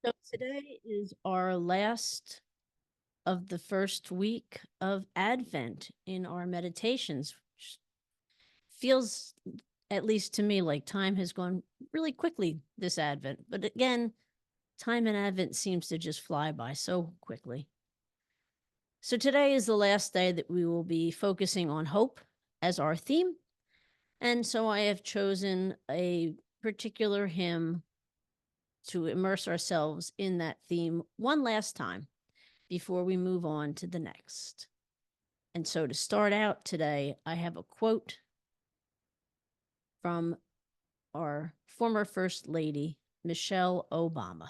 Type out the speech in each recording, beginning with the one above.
So today is our last of the first week of Advent in our meditations. Which feels, at least to me, like time has gone really quickly this Advent. But again, time in Advent seems to just fly by so quickly. So today is the last day that we will be focusing on hope as our theme. And so I have chosen a particular hymn to immerse ourselves in that theme one last time before we move on to the next. And so to start out today, I have a quote from our former First Lady, Michelle Obama.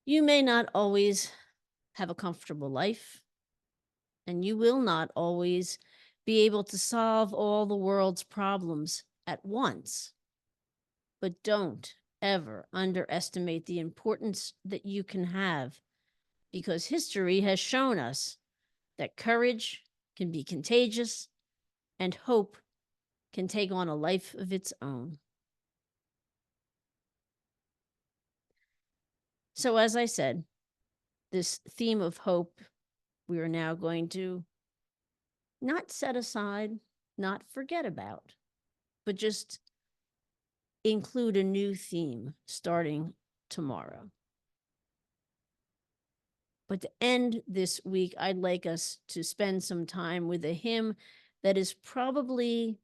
You may not always have a comfortable life, and you will not always be able to solve all the world's problems at once. But don't ever underestimate the importance that you can have, because history has shown us that courage can be contagious and hope can take on a life of its own. So, as I said, this theme of hope, we are now going to not set aside, not forget about, but just include a new theme starting tomorrow. But to end this week, I'd like us to spend some time with a hymn that is probably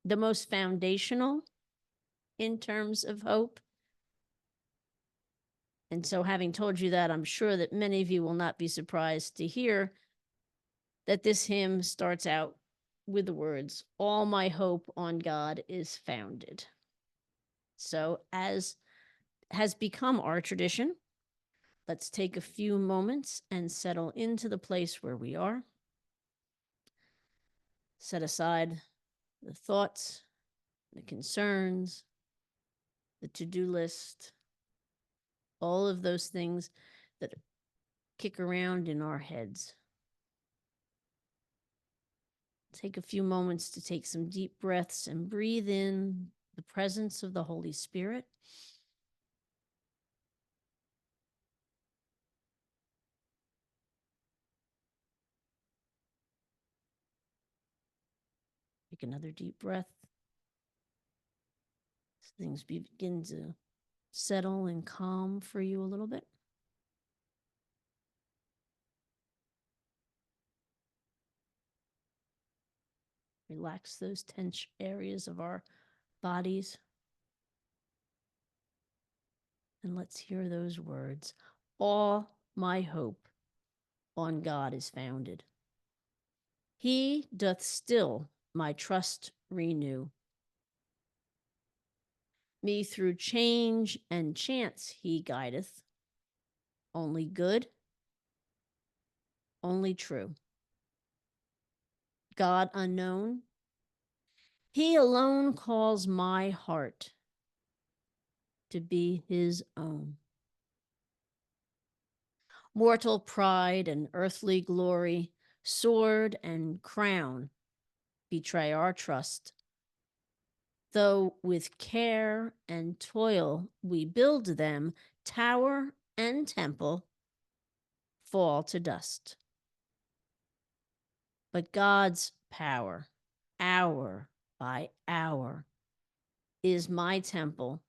the most foundational in terms of hope. And so, having told you that, I'm sure that many of you will not be surprised to hear that this hymn starts out with the words, "All my hope on God is founded." So, as has become our tradition, let's take a few moments and settle into the place where we are. Set aside the thoughts, the concerns, the to do list, all of those things that kick around in our heads. Take a few moments to take some deep breaths and breathe in the presence of the Holy Spirit. Take another deep breath. As things begin to settle and calm for you a little bit. Relax those tense areas of our bodies. And let's hear those words. All my hope on God is founded. He doth still my trust renew. Me through change and chance he guideth. Only good, only true. God unknown, he alone calls my heart to be his own. Mortal pride and earthly glory, sword and crown betray our trust. Though with care and toil we build them, tower and temple fall to dust. But God's power, hour by hour, is my temple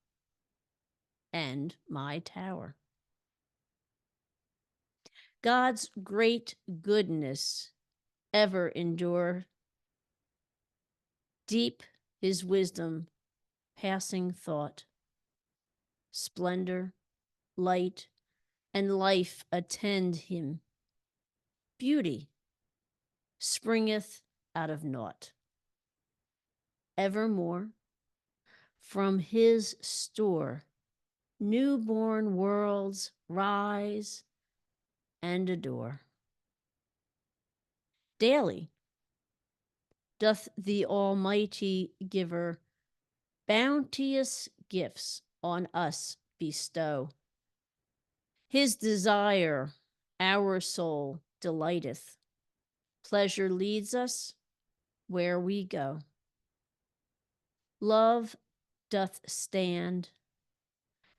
and my tower. God's great goodness ever endure, deep his wisdom, passing thought, splendor, light, and life attend him. Beauty springeth out of naught. Evermore, from his store, newborn worlds rise and adore. Daily doth the Almighty Giver bounteous gifts on us bestow. His desire our soul delighteth. Pleasure leads us where we go. Love doth stand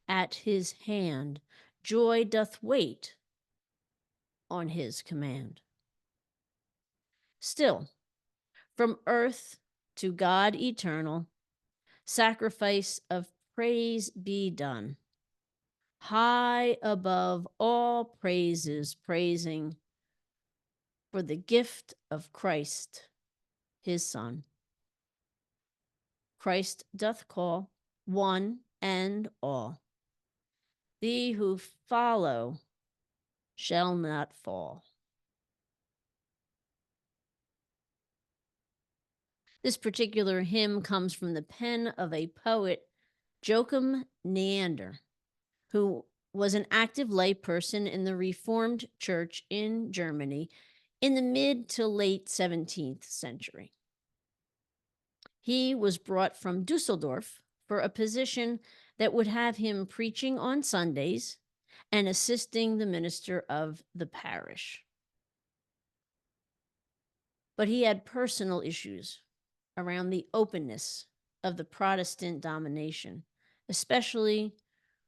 at his hand, joy doth wait on his command. Still, from earth to God eternal, sacrifice of praise be done. High above all praises, praising for the gift of Christ, his Son. Christ doth call one and all. Thee who follow shall not fall. This particular hymn comes from the pen of a poet, Joachim Neander, who was an active layperson in the Reformed Church in Germany in the mid to late 17th century. He was brought from Dusseldorf for a position that would have him preaching on Sundays and assisting the minister of the parish. But he had personal issues around the openness of the Protestant domination, especially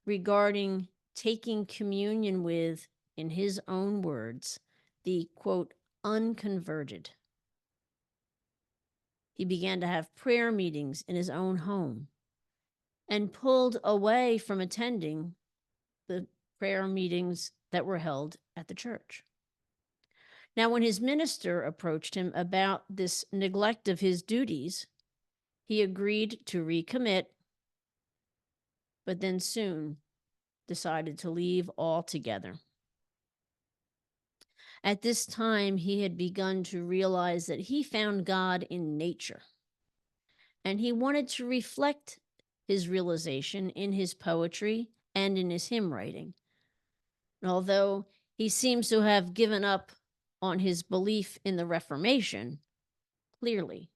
regarding taking communion with, in his own words, the quote, unconverted. He began to have prayer meetings in his own home and pulled away from attending the prayer meetings that were held at the church. Now, when his minister approached him about this neglect of his duties, he agreed to recommit, but then soon decided to leave altogether. At this time, he had begun to realize that he found God in nature, and he wanted to reflect his realization in his poetry and in his hymn writing. And although he seems to have given up on his belief in the Reformation, clearly,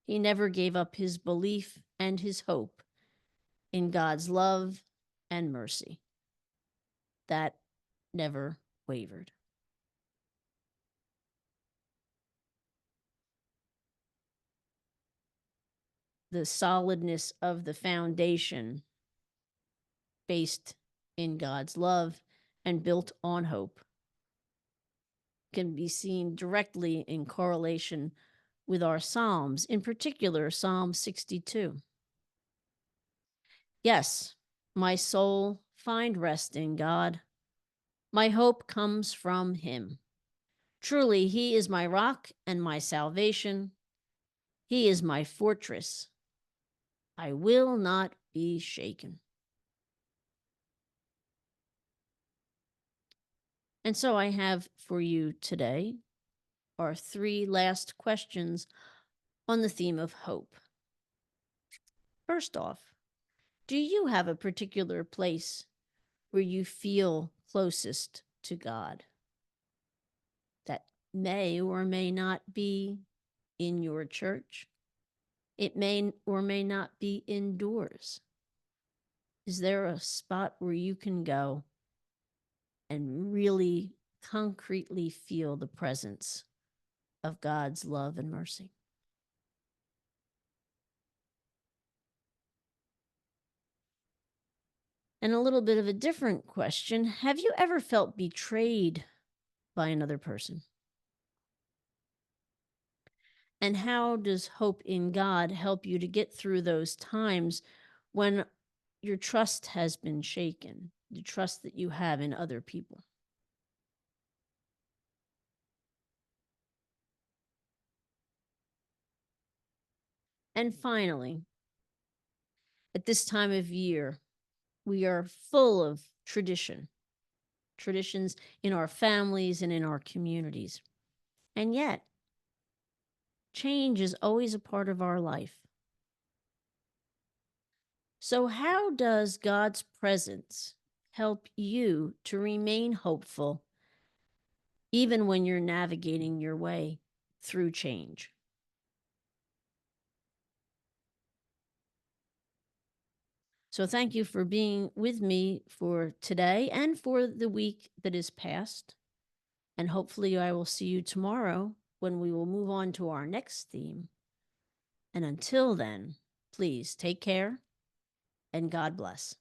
he never gave up his belief and his hope in God's love and mercy. That never wavered. The solidness of the foundation based in God's love and built on hope can be seen directly in correlation with our Psalms, in particular, Psalm 62. Yes, my soul, find rest in God. My hope comes from him. Truly, he is my rock and my salvation. He is my fortress. I will not be shaken. And so I have for you today our three last questions on the theme of hope. First off, do you have a particular place where you feel closest to God? That may or may not be in your church. It may or may not be indoors. Is there a spot where you can go and really concretely feel the presence of God's love and mercy? And a little bit of a different question. Have you ever felt betrayed by another person? And how does hope in God help you to get through those times when your trust has been shaken, the trust that you have in other people? And finally, at this time of year, we are full of traditions in our families and in our communities. And yet, change is always a part of our life. So, how does God's presence help you to remain hopeful even when you're navigating your way through change? So, thank you for being with me for today and for the week that is past. And hopefully, I will see you tomorrow when we will move on to our next theme. And until then, please take care and God bless.